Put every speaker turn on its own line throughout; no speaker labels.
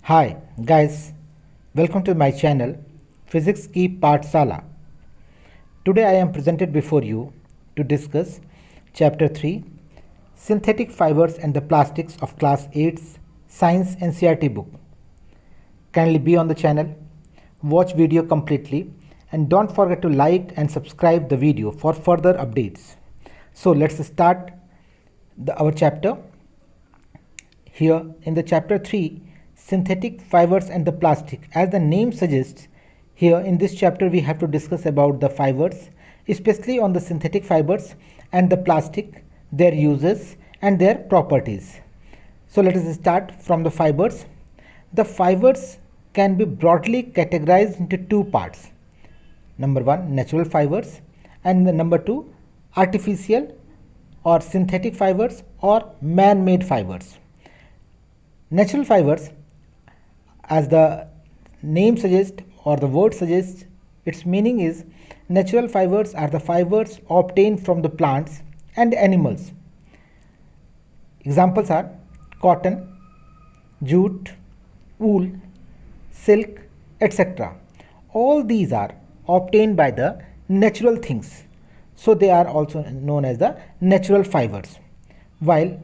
Hi guys, welcome to my channel Physics Ki Pathsala. Today I am presented before you to discuss Chapter 3 Synthetic Fibers and the Plastics of Class 8's Science NCERT book. Kindly be on the channel, watch video completely and don't forget to like and subscribe the video for further updates. So let's start our chapter. Here in the chapter 3 synthetic fibers and the plastic, as the name suggests, here in this chapter we have to discuss about the fibers, especially on the synthetic fibers and the plastic, their uses and their properties. So let us start from the fibers. The fibers can be broadly categorized into two parts. Number one, natural fibers, and the number two, artificial or synthetic fibers or man-made fibers. Natural fibers, as the name suggests or the word suggests, its meaning is natural fibers are the fibers obtained from the plants and animals. Examples are cotton, jute, wool, silk, etc. All these are obtained by the natural things, so they are also known as the natural fibers. While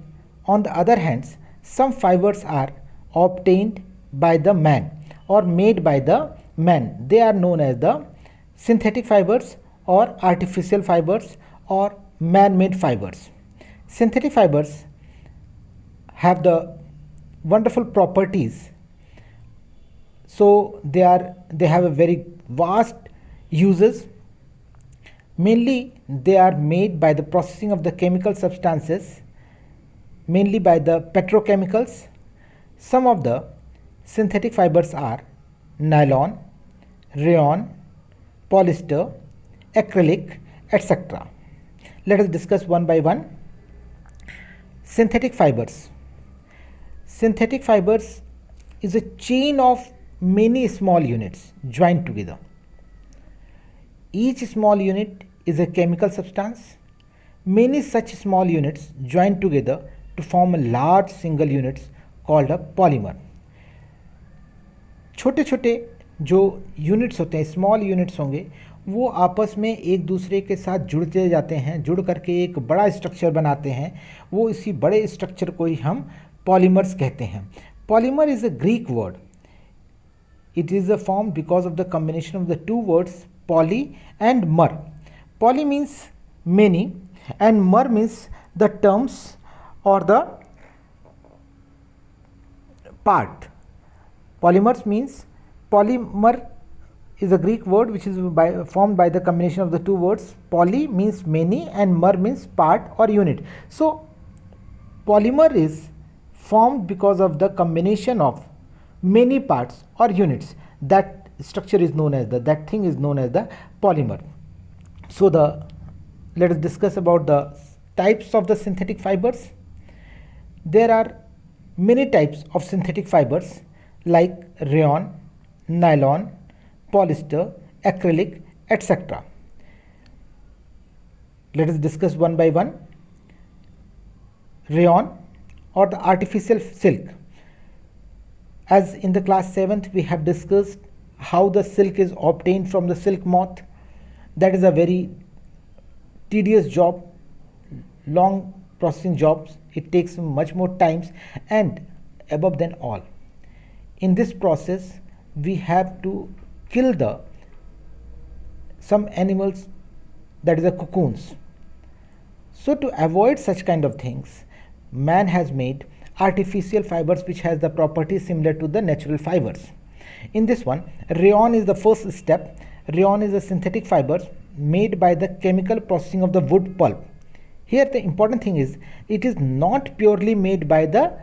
on the other hand, some fibers are obtained by the man or made by the man. They are known as the synthetic fibers or artificial fibers or man-made fibers. Synthetic fibers have the wonderful properties, so they have a very vast uses. Mainly they are made by the processing of the chemical substances, mainly by the petrochemicals. Some of the synthetic fibers are nylon, rayon, polyester, acrylic, etc. Let us discuss one by one. Synthetic fibers. Synthetic fibers is a chain of many small units joined together. Each small unit is a chemical substance. Many such small units join together to form a large single units called a polymer. छोटे छोटे जो units होते हैं, small units होंगे, वो आपस में एक दूसरे के साथ जुड़ते जाते हैं, जुड़ करके एक बड़ा स्ट्रक्चर बनाते हैं. वो इसी बड़े स्ट्रक्चर को ही हम पॉलीमर्स कहते हैं. Polymer is a Greek word. It is a form because of the combination of the two words poly and mer. Poly means many and mer means the terms or the part. Polymers means, polymer is a Greek word which is formed by the combination of the two words. Poly means many and mer means part or unit. So polymer is formed because of the combination of many parts or units. That structure is known as that thing is known as the polymer. So let us discuss about the types of the synthetic fibers. There are many types of synthetic fibers like rayon, nylon, polyester, acrylic, etc. Let us discuss one by one. Rayon or the artificial silk. As in the class 7th we have discussed how the silk is obtained from the silk moth. That is a very tedious job, long processing jobs. It takes much more times, and above than all, in this process we have to kill some animals, that is the cocoons. So to avoid such kind of things, man has made artificial fibers which has the properties similar to the natural fibers. In this one, rayon is the first step. Rayon is a synthetic fiber made by the chemical processing of the wood pulp. Here the important thing is, it is not purely made by the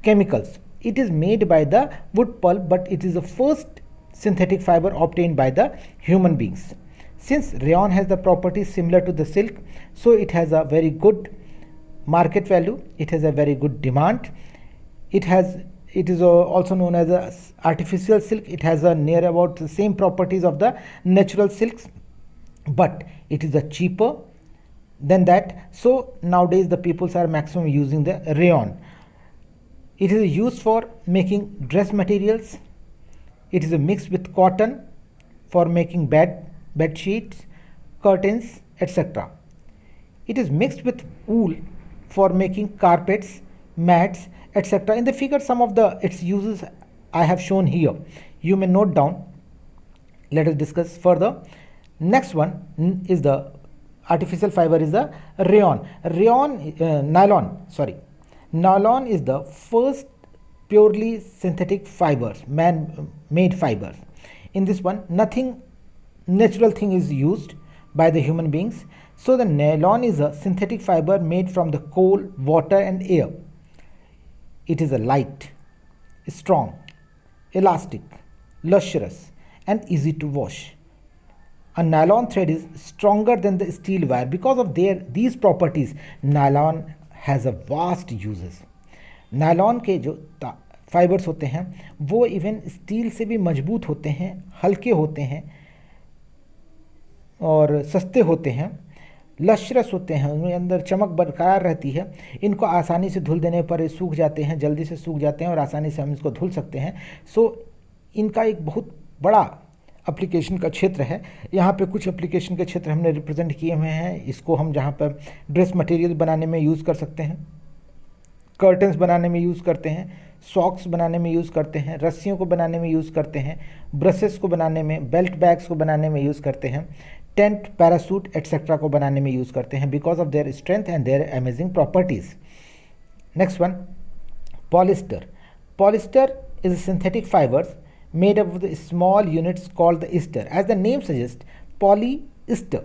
chemicals. It is made by the wood pulp, but it is the first synthetic fiber obtained by the human beings. Since rayon has the properties similar to the silk, so it has a very good market value. It has a very good demand. It is also known as a artificial silk. It has a near about the same properties of the natural silks, but it is a cheaper than that. So nowadays the peoples are maximum using the rayon. It is used for making dress materials. It is mixed with cotton for making bed sheets, curtains, etc. It is mixed with wool for making carpets, mats, etc. In the figure, some of its uses I have shown here. You may note down. Let us discuss further. Next one is the artificial fiber is the nylon is the first purely synthetic fibers, man-made fibers. In this one, nothing natural thing is used by the human beings. So the nylon is a synthetic fiber made from the coal, water and air. It is a light, strong, elastic, lustrous and easy to wash. A nylon thread is stronger than the steel wire. Because of these properties, nylon has a vast uses. Nylon के जो fibres होते हैं वो even steel से भी मजबूत होते हैं, हल्के होते हैं और सस्ते होते हैं, लश्रस होते हैं, उनके अंदर चमक बरकरार रहती है। इनको आसानी से धुल देने पर सूख जाते हैं, जल्दी से सूख जाते हैं और आसानी से हम इसको धुल सकते हैं। सो इनका एक बहुत बड़ा एप्लीकेशन का क्षेत्र है। यहाँ पे कुछ एप्लीकेशन के क्षेत्र हमने रिप्रेजेंट किए हुए हैं। इसको हम जहाँ पर ड्रेस मटेरियल बनाने में यूज़ कर सकते हैं, कर्टन्स बनाने में यूज़ करते हैं, सॉक्स बनाने में यूज़ करते हैं, रस्सियों को बनाने में यूज़ करते हैं, ब्रशेस को बनाने में, बेल्ट बैग्स को बनाने में यूज़ करते हैं, टेंट, पैरासूट एट्सेट्रा को बनाने में यूज़ करते हैं because of their strength and their amazing properties. Next one, polyester. Polyester is a synthetic fibers made up of the small units called the ester. As the name suggests, polyester.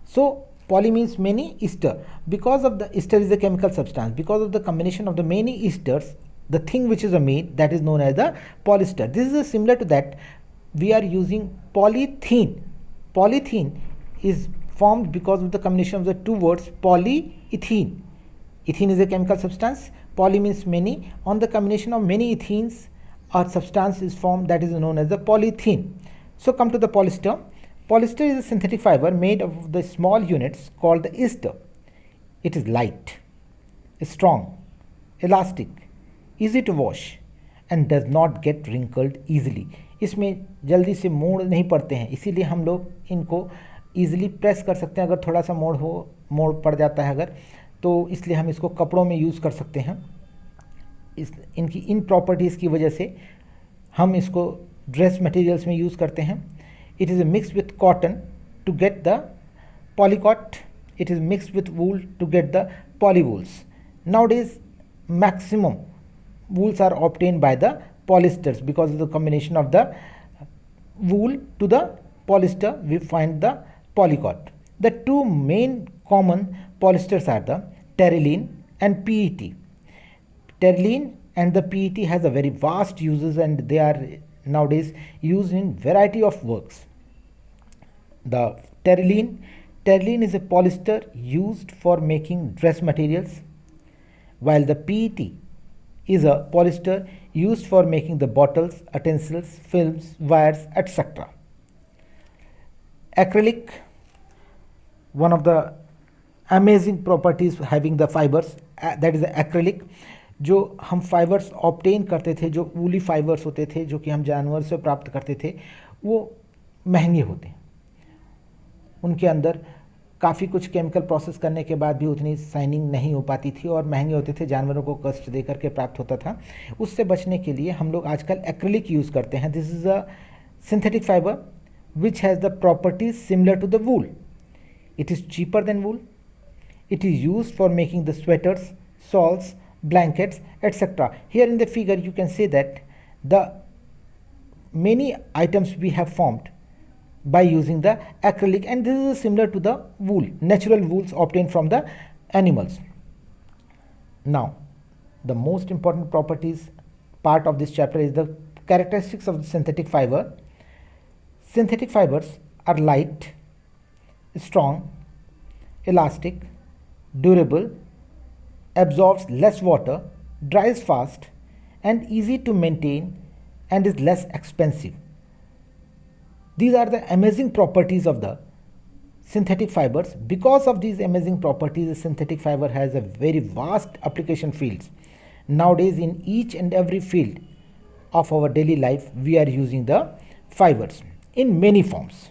So poly means many, ester. Because of the ester is a chemical substance. Because of the combination of the many esters, the thing which is made, that is known as the polyester. This is similar to that we are using polythene. Polythene is formed because of the combination of the two words polyethene. Ethene is a chemical substance. Poly means many. On the combination of many ethenes, a substance is formed that is known as the polythene. So come to the polyester. Polyester is a synthetic fiber made of the small units called the ester. It is light, strong, elastic, easy to wash and does not get wrinkled easily. इसमें जल्दी से मोड़ नहीं पड़ते हैं, इसीलिए हम लोग इनको ईजिली प्रेस कर सकते हैं। अगर थोड़ा सा मोड़ पड़ जाता है अगर, तो इसलिए हम इसको कपड़ों में यूज़ कर सकते हैं। इनकी इन प्रॉपर्टीज़ की वजह से हम इसको ड्रेस मटेरियल्स में यूज़ करते हैं। It is mix with cotton to get the polycot, it is mix with wool to get the polywools. Nowadays maximum wools are obtained by the polyesters because of the combination of the wool to the polyester we find the polycot. The two main common polyesters are the terylene and PET. Terylene and the PET has a very vast uses and they are nowadays used in variety of works. The terylene is a polyester used for making dress materials, while the PET is a polyester used for making the bottles, utensils, films, wires, etc. Acrylic, one of the amazing properties having the fibers, that is the acrylic. जो हम fibres obtain करते थे, जो woolly fibres होते थे जो कि हम जानवर से प्राप्त करते थे, वो महंगे होते हैं। उनके अंदर काफ़ी कुछ केमिकल प्रोसेस करने के बाद भी उतनी शाइनिंग नहीं हो पाती थी और महंगे होते थे, जानवरों को कष्ट दे करके प्राप्त होता था। उससे बचने के लिए हम लोग आजकल एक्रिलिक यूज़ करते हैं। This is a synthetic fibre which has the properties similar to the wool. It is cheaper than wool. It is used for making the sweaters, shawls, blankets, etc. Here in the figure you can see that the many items we have formed by using the acrylic, and this is similar to the wool, natural wools obtained from the animals. Now the most important properties part of this chapter is the characteristics of the synthetic fiber. Synthetic fibers are light, strong, elastic, durable, absorbs less water, dries fast, and easy to maintain, and is less expensive. These are the amazing properties of the synthetic fibers. Because of these amazing properties, the synthetic fiber has a very vast application fields. Nowadays, in each and every field of our daily life, we are using the fibers in many forms.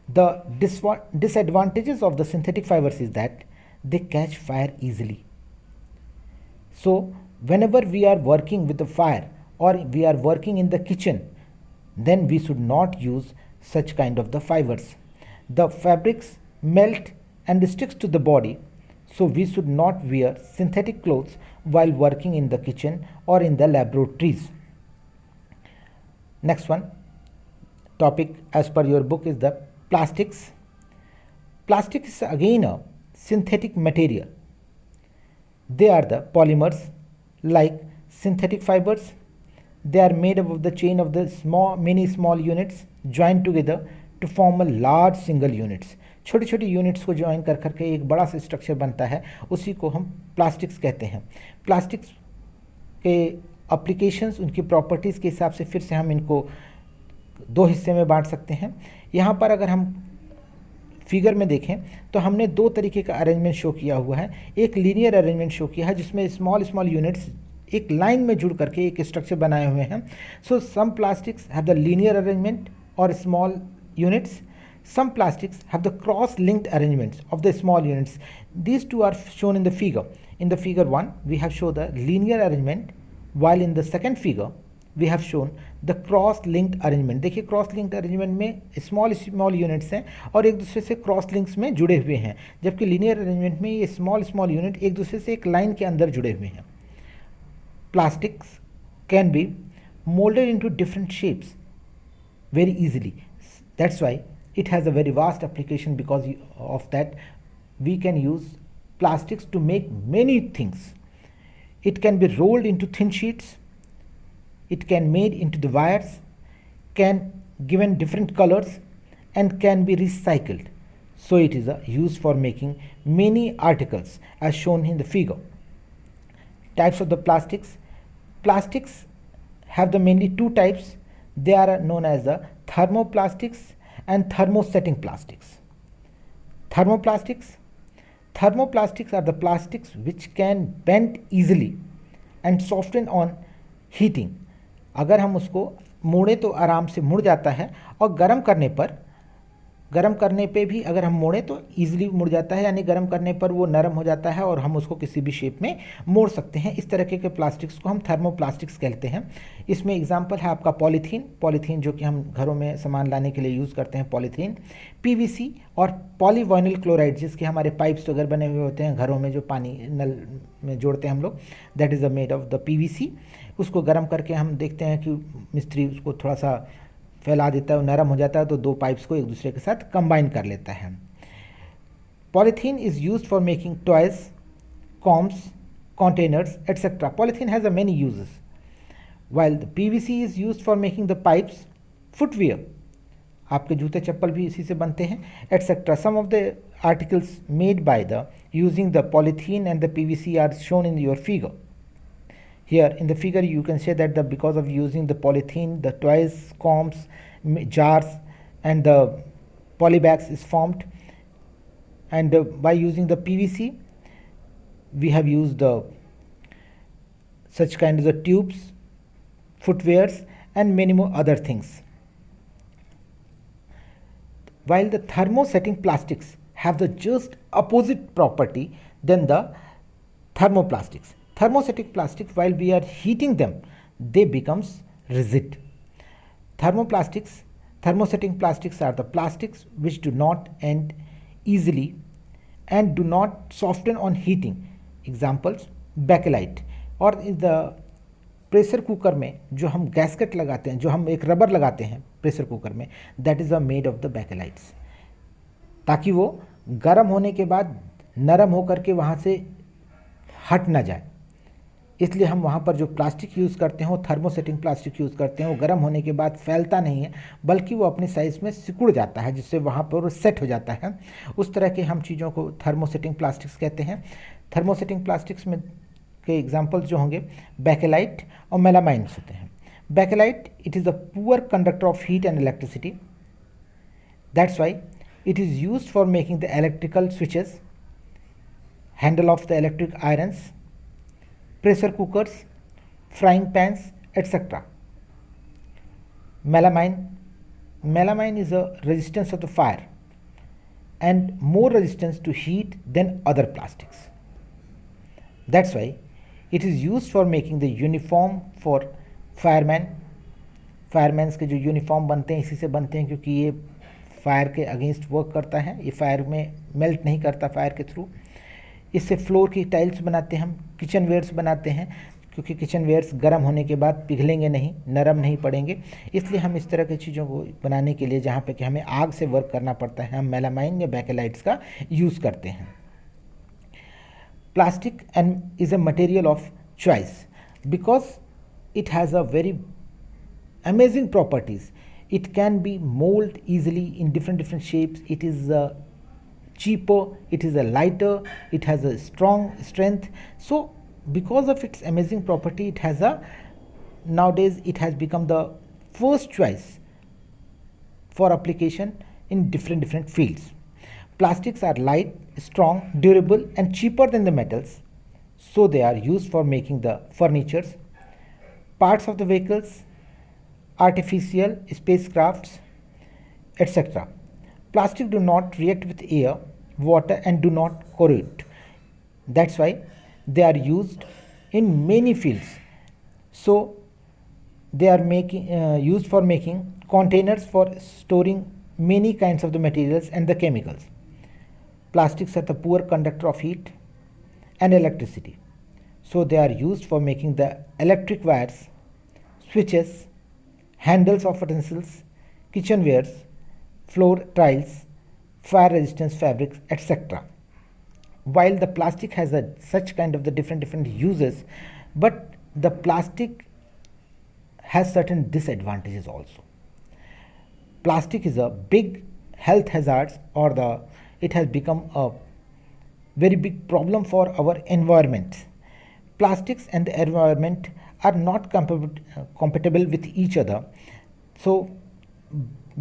The disadvantages of the synthetic fibers is that they catch fire easily. So, whenever we are working with the fire or we are working in the kitchen, then we should not use such kind of the fibers. The fabrics melt and sticks to the body, so we should not wear synthetic clothes while working in the kitchen or in the laboratories. Next one topic as per your book is the plastics. Plastic is again a synthetic material. They are the polymers like synthetic fibers. They are made up of the chain of the many small units joined together to form a large single units. छोटी छोटी units को join कर करके एक बड़ा सा structure बनता है, उसी को हम प्लास्टिक्स कहते हैं. प्लास्टिक्स के एप्लीकेशंस, उनकी प्रॉपर्टीज़ के हिसाब से फिर से हम इनको दो हिस्से में बांट सकते हैं. यहाँ पर अगर हम फिगर में देखें तो हमने दो तरीके का अरेंजमेंट शो किया हुआ है. एक लीनियर अरेंजमेंट शो किया है जिसमें स्मॉल स्मॉल यूनिट्स एक लाइन में जुड़ करके एक स्ट्रक्चर बनाए हुए हैं. So some plastics have the linear arrangement और small units. Some plastics have the cross-linked arrangements of the small units. These two are shown in the figure. In the figure 1, we have shown the linear arrangement, while in the second figure, we have shown the cross-linked arrangement. देखिए cross-linked arrangement में small units हैं और एक दूसरे से cross links में जुड़े हुए हैं, जबकि linear arrangement में ये small unit एक दूसरे से एक line के अंदर जुड़े हुए हैं. Plastics can be molded into different shapes very easily. That's why it has a very vast application. Because of that, we can use plastics to make many things. It can be rolled into thin sheets, it can made into the wires, can given different colors, and can be recycled. So it is used for making many articles as shown in the figure. Types of the plastics. Plastics have the mainly two types. They are known as the thermoplastics and thermosetting plastics. Thermoplastics. Thermoplastics are the plastics which can bend easily and soften on heating. अगर हम उसको मोड़े तो आराम से मुड़ जाता है और गर्म करने पे भी अगर हम मोड़े तो ईजिली मुड़ जाता है, यानी गर्म करने पर वो नरम हो जाता है और हम उसको किसी भी शेप में मोड़ सकते हैं. इस तरह के प्लास्टिक्स को हम थर्मोप्लास्टिक्स कहते हैं. इसमें एग्जांपल है आपका पॉलीथीन जो कि हम घरों में सामान लाने के लिए यूज़ करते हैं, पॉलीथीन, पीवीसी और पॉलीविनाइल क्लोराइड, जिसके हमारे पाइप्स वगैरह बने हुए होते हैं घरों में जो पानी नल में जोड़ते हैं हम लोग, that is made of the PVC. उसको गर्म करके हम देखते हैं कि मिस्त्री उसको थोड़ा सा फैला देता है, नरम हो जाता है, तो दो पाइप्स को एक दूसरे के साथ कंबाइन कर लेता है. Polythene is used for making toys, combs, containers etcetera. Polythene has a many uses, while the PVC is used for making the pipes, footwear, आपके जूते चप्पल भी इसी से बनते हैं, etc. Some of the articles made by the using the polythene and the PVC are shown in your figure. Here in the figure you can say that because of using the polythene, the toys, combs, jars and the polybags is formed, and by using the PVC we have used such kind of the tubes, footwears and many more other things. While the thermosetting plastics have the just opposite property than the thermoplastics. Thermosetting plastics, while we are heating them, they becomes rigid. Thermosetting plastics are the plastics which do not end easily and do not soften on heating. Examples, bakelite. और the pressure cooker में जो हम gasket लगाते हैं, जो हम एक rubber लगाते हैं प्रेशर कुकर में, that is a made of the bakelites, ताकि वो गर्म होने के बाद नरम होकर के वहाँ से हट ना जाए. इसलिए हम वहाँ पर जो प्लास्टिक यूज़ करते हैं वो थर्मोसेटिंग प्लास्टिक यूज़ करते हैं. वो गर्म होने के बाद फैलता नहीं है, बल्कि वो अपने साइज़ में सिकुड़ जाता है, जिससे वहाँ पर वो सेट हो जाता है. उस तरह के हम चीज़ों को थर्मोसेटिंग प्लास्टिक्स कहते हैं. थर्मोसेटिंग प्लास्टिक्स में के एग्जाम्पल्स जो होंगे बैकेलाइट और मेलामाइन्स होते हैं. Bakelite, it is a poor conductor of heat and electricity. That's why it is used for making the electrical switches, handle of the electric irons, pressure cookers, frying pans, etc. Melamine is a resistance of the fire and more resistance to heat than other plastics. That's why it is used for making the uniform for firemen. फायरमैन्स के जो uniform बनते हैं इसी से बनते हैं, क्योंकि ये फायर के अगेंस्ट वर्क करता है, ये फायर में मेल्ट नहीं करता फायर के थ्रू। इससे फ्लोर की टाइल्स बनाते हैं हम, किचन वेयर्स बनाते हैं, क्योंकि किचन वेयर्स गर्म होने के बाद पिघलेंगे नहीं, नरम नहीं पड़ेंगे, इसलिए हम इस तरह की चीज़ों को बनाने के लिए जहाँ पे कि हमें आग से वर्क करना पड़ता है, हम मेलामाइन या बैकेलाइट्स का यूज़ करते हैं। Plastic and is a material of choice because it has a very amazing properties. It can be molded easily in different shapes. It is cheaper, it is a lighter, it has a strong strength. So because of its amazing property, it has a nowadays it has become the first choice for application in different fields. Plastics are light, strong, durable and cheaper than the metals, so they are used for making the furnitures, parts of the vehicles, artificial spacecrafts, etc. Plastic do not react with air, water and do not corrode. That's why they are used in many fields. So they are used for making containers for storing many kinds of the materials and the chemicals. Plastics are the poor conductor of heat and electricity. So they are used for making the electric wires, switches, handles of utensils, kitchenwares, floor tiles, fire resistance fabrics, etc. While the plastic has such kind of the different uses, but the plastic has certain disadvantages also. Plastic is a big health hazard, or it has become a very big problem for our environment. Plastics and the environment are not compatible with each other. So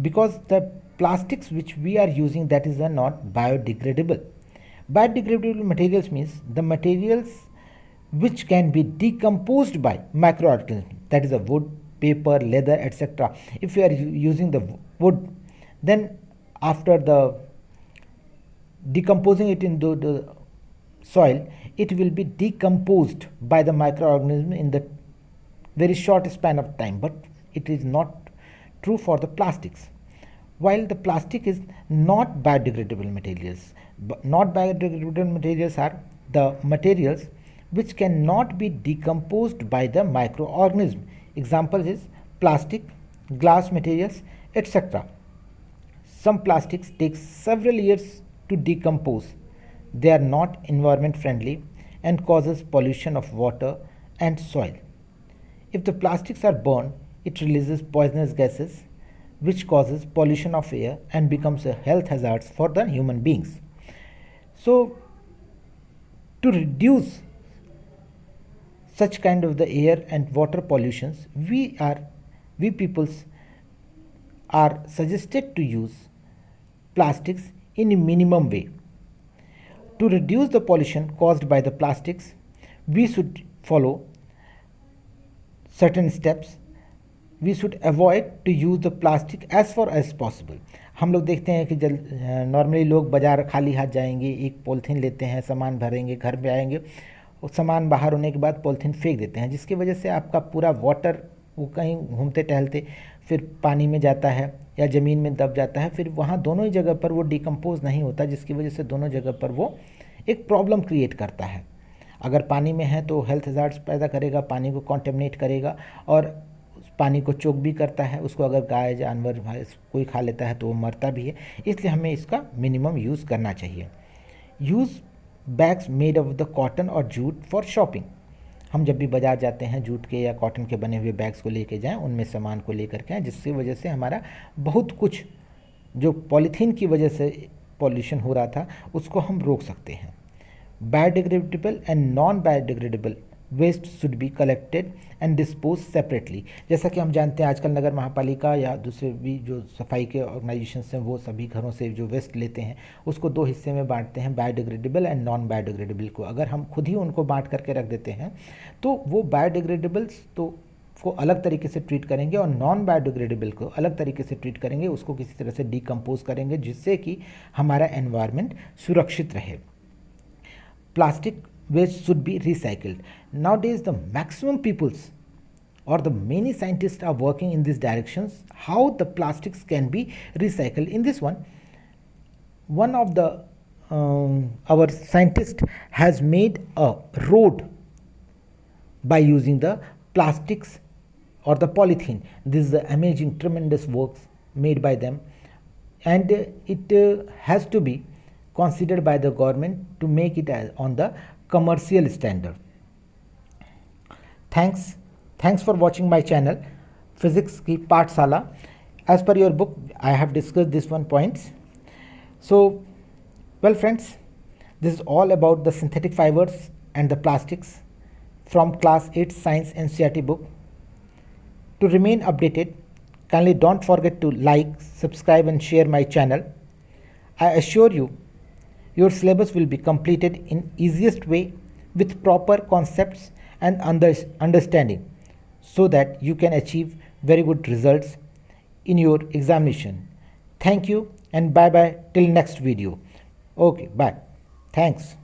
because the plastics which we are using, that is not biodegradable. Biodegradable materials means the materials which can be decomposed by microorganisms, that is a wood, paper, leather, etc. If we are using the wood, then after the decomposing it into the soil, it will be decomposed by the microorganism in the very short span of time, but it is not true for the plastics. While the plastic is not biodegradable materials, but not biodegradable materials are the materials which cannot be decomposed by the microorganism. Example is plastic, glass materials, etc. Some plastics take several years to decompose. They are not environment friendly and causes pollution of water and soil. If the plastics are burned, it releases poisonous gases which causes pollution of air and becomes a health hazard for the human beings. So to reduce such kind of the air and water pollutions, we peoples are suggested to use plastics in a minimum way. To reduce the pollution caused by the plastics, we should follow certain steps. We should avoid to use the plastic as far as possible. हम लोग देखते हैं कि normally लोग बाज़ार खाली हाथ जाएंगे, एक पॉलीथीन लेते हैं, सामान भरेंगे, घर पे आएंगे और सामान बाहर होने के बाद पॉलीथीन फेंक देते हैं, जिसकी वजह से आपका पूरा वाटर वो कहीं घूमते टहलते फिर पानी में जाता है या ज़मीन में दब जाता है, फिर वहाँ दोनों ही जगह पर वो डिकम्पोज नहीं होता, जिसकी वजह से दोनों जगह पर वो एक प्रॉब्लम क्रिएट करता है। अगर पानी में है तो हेल्थ हज़ार्ड्स पैदा करेगा, पानी को कॉन्टेमिनेट करेगा और पानी को चोक भी करता है, उसको अगर गाय जानवर कोई खा लेता है तो वो मरता भी है, इसलिए हमें इसका मिनिमम यूज़ करना चाहिए। Use bags made of the cotton और जूट फॉर शॉपिंग। हम जब भी बाज़ार जाते हैं जूट के या कॉटन के बने हुए बैग्स को लेके जाएं, उनमें सामान को लेकर के आएँ, जिसकी वजह से हमारा बहुत कुछ जो पॉलीथीन की वजह से पॉल्यूशन हो रहा था उसको हम रोक सकते हैं। Biodegradable and non biodegradable waste should be collected and dispose separately. जैसा कि हम जानते हैं आजकल नगर महापालिका या दूसरे भी जो सफाई के ऑर्गेनाइजेशंस हैं वो सभी घरों से जो वेस्ट लेते हैं उसको दो हिस्से में बांटते हैं, बायोडिग्रेडेबल एंड नॉन बायोडिग्रेडेबल को। अगर हम खुद ही उनको बांट करके रख देते हैं तो वो बायोडिग्रेडेबल्स तो को अलग तरीके से ट्रीट करेंगे और नॉन बायोडिग्रेडेबल को अलग तरीके से ट्रीट करेंगे, उसको किसी तरह से डिकम्पोज करेंगे जिससे कि हमारा एनवायरनमेंट सुरक्षित रहे। Plastic waste should be recycled. Nowadays, the maximum peoples or the many scientists are working in these directions how the plastics can be recycled. In this one of the our scientist has made a road by using the plastics or the polythene. This is the amazing, tremendous works made by them, and it has to be considered by the government to make it as on the commercial standard. Thanks for watching my channel Physics की पाठशाला. As per your book I have discussed this one points. So well friends, this is all about the synthetic fibers and the plastics from class 8 science NCERT book. To remain updated, kindly don't forget to like, subscribe and share my channel. I assure you your syllabus will be completed in easiest way with proper concepts and understanding so that you can achieve very good results in your examination. Thank you and bye bye till next video. Okay, bye. Thanks.